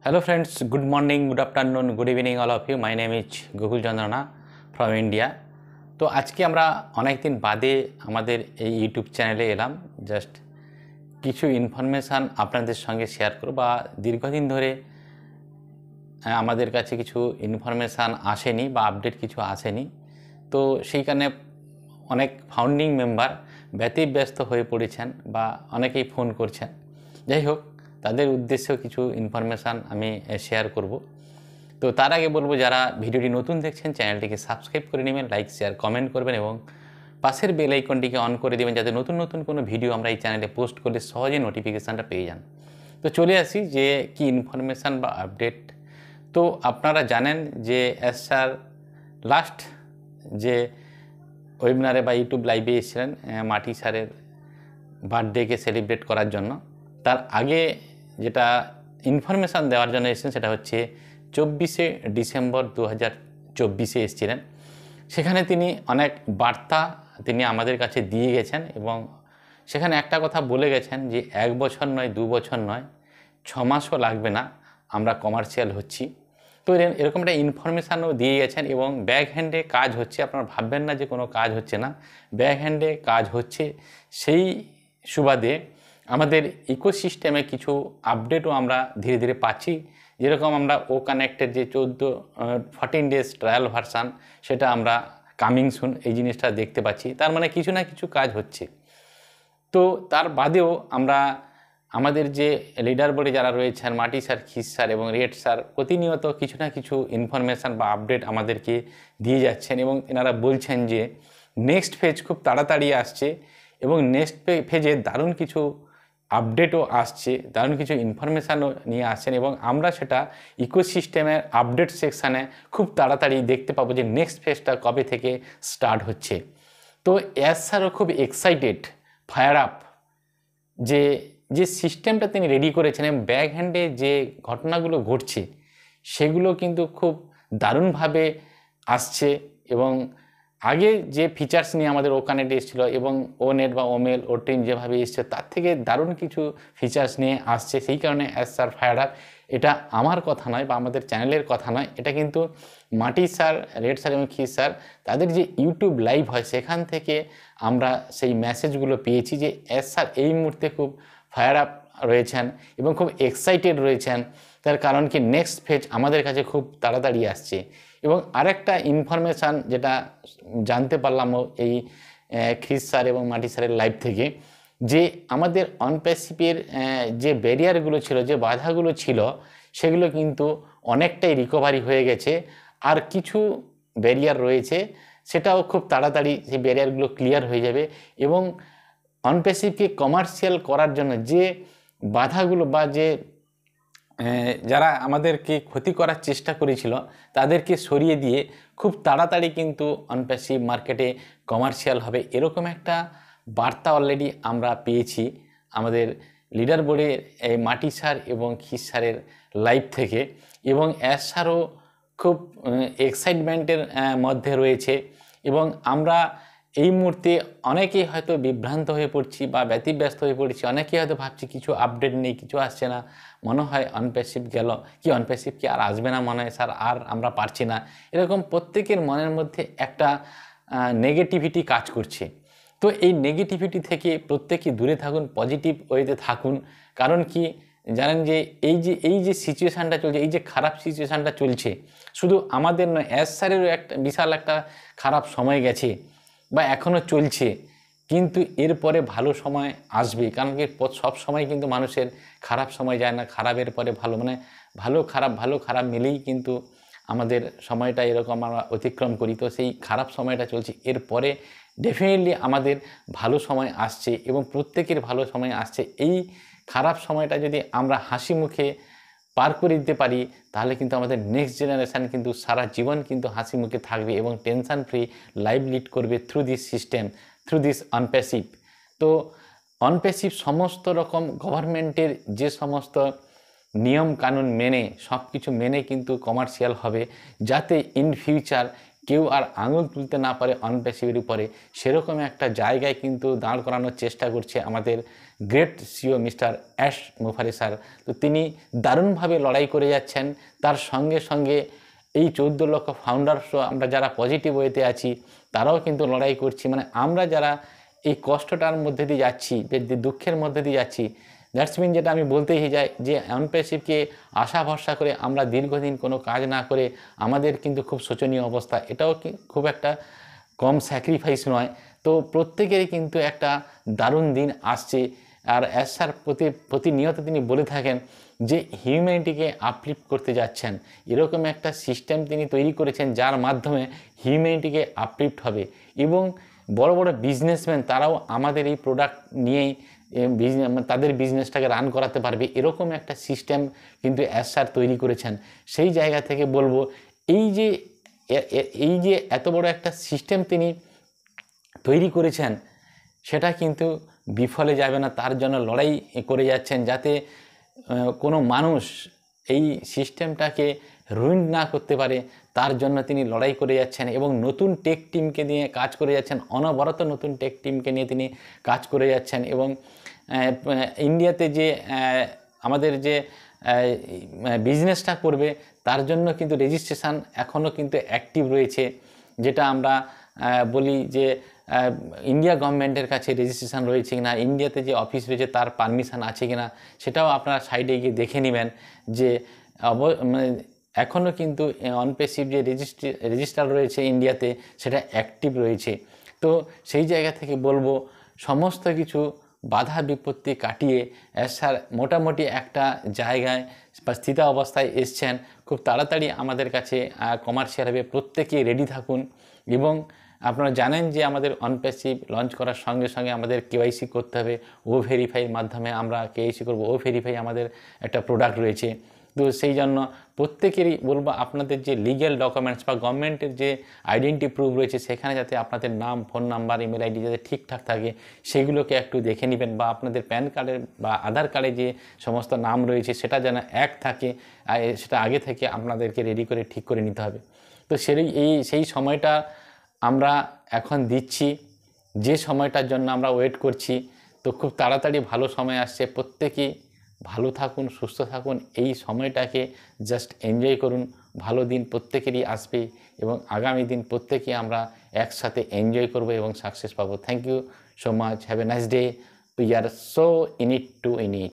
Hello friends, good morning, good afternoon, good evening all of you. My name is Gokul Chandrana from India. তো আজকে আমরা অনেক দিন বাদে আমাদের এই ইউটিউব চ্যানেলে এলাম জাস্ট কিছু ইনফরমেশান আপনাদের সঙ্গে শেয়ার করব বা দীর্ঘদিন ধরে আমাদের কাছে কিছু ইনফরমেশান আসেনি বা আপডেট কিছু আসেনি। তো সেইখানে অনেক ফাউন্ডিং মেম্বার ব্যতিব্যস্ত হয়ে পড়েছেন বা অনেকেই ফোন করছেন। যাই হোক, তাদের উদ্দেশ্যেও কিছু ইনফরমেশান আমি শেয়ার করব। তো তার আগে বলবো, যারা ভিডিওটি নতুন দেখছেন চ্যানেলটিকে সাবস্ক্রাইব করে নেবেন, লাইক শেয়ার কমেন্ট করবেন এবং পাশের বেল আইকনটিকে অন করে দেবেন যাতে নতুন নতুন কোনো ভিডিও আমরা এই চ্যানেলে পোস্ট করলে সহজে নোটিফিকেশানটা পেয়ে যান। তো চলে আসি যে কি ইনফরমেশান বা আপডেট। তো আপনারা জানেন যে স্যার লাস্ট যে ওয়েবিনারে বা ইউটিউব লাইভে এসেছিলেন মাটি স্যারের বার্থডেকে সেলিব্রেট করার জন্য। তার আগে যেটা ইনফরমেশান দেওয়ার জন্য এসেছেন সেটা হচ্ছে 24শে ডিসেম্বর 2024 এসেছিলেন। সেখানে তিনি অনেক বার্তা তিনি আমাদের কাছে দিয়ে গেছেন এবং সেখানে একটা কথা বলে গেছেন যে 1 বছর নয়, 2 বছর নয়, 6 মাসও লাগবে না, আমরা কমার্শিয়াল হচ্ছি। তো এরকম একটা ইনফরমেশানও দিয়ে গেছেন এবং ব্যাক হ্যান্ডে কাজ হচ্ছে। আপনারা ভাববেন না যে কোনো কাজ হচ্ছে না, ব্যাক হ্যান্ডে কাজ হচ্ছে। সেই সুবাদে আমাদের ইকোসিস্টেমে কিছু আপডেটও আমরা ধীরে ধীরে পাচ্ছি। যেরকম আমরা ও কানেক্টের যে 14 ডেজ ট্রায়াল ভার্সান, সেটা আমরা কামিং সুন এই জিনিসটা দেখতে পাচ্ছি। তার মানে কিছু না কিছু কাজ হচ্ছে। তো তার বাদেও আমরা আমাদের যে লিডার বোর্ডে যারা রয়েছেন মাটি স্যার, খিস স্যার এবং রেড স্যার প্রতিনিয়ত কিছু না কিছু ইনফরমেশান বা আপডেট আমাদেরকে দিয়ে যাচ্ছেন এবং এনারা বলছেন যে নেক্সট ফেজ খুব তাড়াতাড়ি আসছে এবং নেক্সট ফেজে দারুণ কিছু আপডেটও আসছে, দারুণ কিছু ইনফরমেশানও নিয়ে আসছেন এবং আমরা সেটা ইকোসিস্টেমের আপডেট সেকশানে খুব তাড়াতাড়ি দেখতে পাবো যে নেক্সট ফেজটা কবে থেকে স্টার্ট হচ্ছে। তো স্যারও খুব এক্সাইটেড, ফায়ার আপ যে যে সিস্টেমটা তিনি রেডি করেছেন এবং ব্যাক হ্যান্ডে যে ঘটনাগুলো ঘটছে সেগুলো কিন্তু খুব দারুণভাবে আসছে। এবং আগে যে ফিচার্স নিয়ে আমাদের ও কানেক্ট এসেছিলো এবং ও নেট বা ওমেল ও টিম যেভাবে এসছে তার থেকে দারুণ কিছু ফিচার্স নিয়ে আসছে। সেই কারণে স্যার ফায়ার আপ। এটা আমার কথা নয় বা আমাদের চ্যানেলের কথা নয়, এটা কিন্তু মাটি স্যার, রেড স্যার এবং খিস স্যার তাদের যে ইউটিউব লাইভ হয় সেখান থেকে আমরা সেই মেসেজগুলো পেয়েছি যে স্যার এই মুহূর্তে খুব ফায়ার আপ রয়েছেন এবং খুব এক্সাইটেড রয়েছেন। তার কারণ কি নেক্সট ফেজ আমাদের কাছে খুব তাড়াতাড়ি আসছে। এবং আরেকটা ইনফরমেশান যেটা জানতে পারলাম এই খিস স্যার এবং মাটি স্যারের লাইভ থেকে, যে আমাদের অনপ্যাসিভের যে ব্যারিয়ারগুলো ছিল, যে বাধাগুলো ছিল, সেগুলো কিন্তু অনেকটাই রিকভারি হয়ে গেছে। আর কিছু ব্যারিয়ার রয়েছে, সেটাও খুব তাড়াতাড়ি সেই ব্যারিয়ারগুলো ক্লিয়ার হয়ে যাবে এবং অনপ্যাসিভকে কমার্শিয়াল করার জন্য যে বাধাগুলো বা যে যারা আমাদেরকে ক্ষতি করার চেষ্টা করেছিল তাদেরকে সরিয়ে দিয়ে খুব তাড়াতাড়ি কিন্তু অনপ্যাসিভ মার্কেটে কমার্শিয়াল হবে, এরকম একটা বার্তা অলরেডি আমরা পেয়েছি আমাদের লিডার বোর্ডের এই মাটি স্যার এবং খিস স্যারের লাইভ থেকে। এবং স্যারও খুব এক্সাইটমেন্টের মধ্যে রয়েছে এবং আমরা এই মুহূর্তে অনেকেই হয়তো বিভ্রান্ত হয়ে পড়ছি বা ব্যতিব্যস্ত হয়ে পড়ছি। অনেকেই হয়তো ভাবছি কিছু আপডেট নেই, কিছু আসছে না, মনে হয় অনপ্যাসিভ গেল, কি অনপ্যাসিভ কি আর আসবে না, মনে হয় স্যার আর আমরা পারছি না, এরকম প্রত্যেকের মনের মধ্যে একটা নেগেটিভিটি কাজ করছে। তো এই নেগেটিভিটি থেকে প্রত্যেকেই দূরে থাকুন, পজিটিভ ওয়েতে থাকুন। কারণ কি জানেন যে এই যে সিচুয়েশানটা চলছে, এই যে খারাপ সিচুয়েশানটা চলছে, শুধু আমাদের নয়, স্যারেরও একটা বিশাল একটা খারাপ সময় গেছে বা এখনও চলছে, কিন্তু এরপরে ভালো সময় আসবে। কারণ কি সব সময় কিন্তু মানুষের খারাপ সময় যায় না, খারাপের পরে ভালো, মানে ভালো খারাপ মিলেই কিন্তু আমাদের সময়টা এরকম আমরা অতিক্রম করি। তো সেই খারাপ সময়টা চলছে, এরপরে ডেফিনেটলি আমাদের ভালো সময় আসছে এবং প্রত্যেকের ভালো সময় আসছে। এই খারাপ সময়টা যদি আমরা হাসি মুখে পার করে দিতে পারি তাহলে কিন্তু আমাদের নেক্সট জেনারেশান কিন্তু সারা জীবন কিন্তু হাসি মুখে থাকবে এবং টেনশান ফ্রি লাইফ লিড করবে through this system, through this OnPassive. তো অনপ্যাসিভ সমস্ত রকম গভর্নমেন্টের যে সমস্ত নিয়ম কানুন মেনে, সব কিছু মেনে কিন্তু কমার্শিয়াল হবে, যাতে ইন ফিউচার কেউ আর আঙুল তুলতে না পারে অনপ্যাসিভের উপরে, সেরকম একটা জায়গায় কিন্তু দাঁড় করানোর চেষ্টা করছে আমাদের great CEO mister Ash Mufareh sir. তো তিনি দারুণভাবে লড়াই করে যাচ্ছেন। তার সঙ্গে সঙ্গে এই 14 লক্ষ ফাউন্ডার্সও আমরা যারা পজিটিভ ওয়েতে আছি তারাও কিন্তু লড়াই করছি। মানে আমরা যারা এই কষ্টটার মধ্যে দিয়ে যাচ্ছি, যে দুঃখের মধ্যে দিয়ে যাচ্ছি, দ্যাটস মিন যেটা আমি বলতেই যাই যে অনপ্যাসিভকে আশা ভরসা করে আমরা দীর্ঘদিন কোনো কাজ না করে আমাদের কিন্তু খুব শোচনীয় অবস্থা। এটাও খুব একটা কম স্যাক্রিফাইস নয়। তো প্রত্যেকেরই কিন্তু একটা দারুণ দিন আসছে। আর অ্যাজ স্যার প্রতিনিয়ত তিনি বলে থাকেন যে হিউম্যানিটিকে আপলিফ্ট করতে যাচ্ছেন, এরকম একটা সিস্টেম তিনি তৈরি করেছেন যার মাধ্যমে হিউম্যানিটিকে আপলিফ্ট হবে। এবং বড় বড় বিজনেসম্যান তারাও আমাদের এই প্রোডাক্ট নিয়েই তাদের বিজনেসটাকে রান করাতে পারবে, এরকম একটা সিস্টেম কিন্তু অ্যাজ স্যার তৈরি করেছেন। সেই জায়গা থেকে বলবো এই যে এত বড় একটা সিস্টেম তিনি তৈরি করেছেন সেটা কিন্তু বিফলে যাবে না। তার জন্য লড়াই করে যাচ্ছেন যাতে কোনো মানুষ এই সিস্টেমটাকে রুইন না করতে পারে, তার জন্য তিনি লড়াই করে যাচ্ছেন এবং নতুন টেক টিমকে নিয়ে কাজ করে যাচ্ছেন। অনবরত নতুন টেক টিমকে নিয়ে তিনি কাজ করে যাচ্ছেন। এবং ইন্ডিয়াতে যে আমাদের যে বিজনেসটা করবে তার জন্য কিন্তু রেজিস্ট্রেশন এখনও কিন্তু অ্যাক্টিভ রয়েছে, যেটা আমরা বলি যে ইন্ডিয়া গভর্নমেন্টের কাছে রেজিস্ট্রেশন রয়েছে কিনা, ইন্ডিয়াতে যে অফিস রয়েছে তার পারমিশন আছে কিনা, সেটাও আপনারা সাইডে গিয়ে দেখে নেবেন যে এখনও কিন্তু অনপ্যাসিভ যে রেজিস্টার রয়েছে ইন্ডিয়াতে সেটা অ্যাক্টিভ রয়েছে। তো সেই জায়গা থেকে বলবো সমস্ত কিছু বাধা বিপত্তি কাটিয়ে স্যার মোটামুটি একটা জায়গায় বা স্থিত অবস্থায় এসছেন। খুব তাড়াতাড়ি আমাদের কাছে কমার্শিয়াল হবে, প্রত্যেকেই রেডি থাকুন। এবং আপনারা জানেন যে আমাদের অনপ্যাসিভ লঞ্চ করার সঙ্গে সঙ্গে আমাদের কেওয়াইসি করতে হবে। ও ভেরিফাইয়ের মাধ্যমে আমরা কেওয়াইসি করব। ও ভেরিফাই আমাদের একটা প্রোডাক্ট রয়েছে। তো সেই জন্য প্রত্যেকেরই বলবো আপনাদের যে লিগ্যাল ডকুমেন্টস বা গভর্নমেন্টের যে আইডেন্টি প্রুফ রয়েছে সেখানে যাতে আপনাদের নাম, ফোন নাম্বার, ইমেল আইডি যাতে ঠিকঠাক থাকে সেগুলোকে একটু দেখে নেবেন। বা আপনাদের প্যান কার্ডের বা আধার কার্ডে যে সমস্ত নাম রয়েছে সেটা যেন এক থাকে, সেটা আগে থেকে আপনাদেরকে রেডি করে ঠিক করে নিতে হবে। তো সেই সময়টা আমরা এখন দিচ্ছি, যে সময়টার জন্য আমরা ওয়েট করছি। তো খুব তাড়াতাড়ি ভালো সময় আসছে। প্রত্যেকেই ভালো থাকুন, সুস্থ থাকুন, এই সময়টাকে জাস্ট এনজয় করুন। ভালো দিন প্রত্যেকেরই আসবে এবং আগামী দিন প্রত্যেকেই আমরা একসাথে এনজয় করব এবং সাকসেস পাবো। Thank you so much, have a nice day. We are so in it to in it.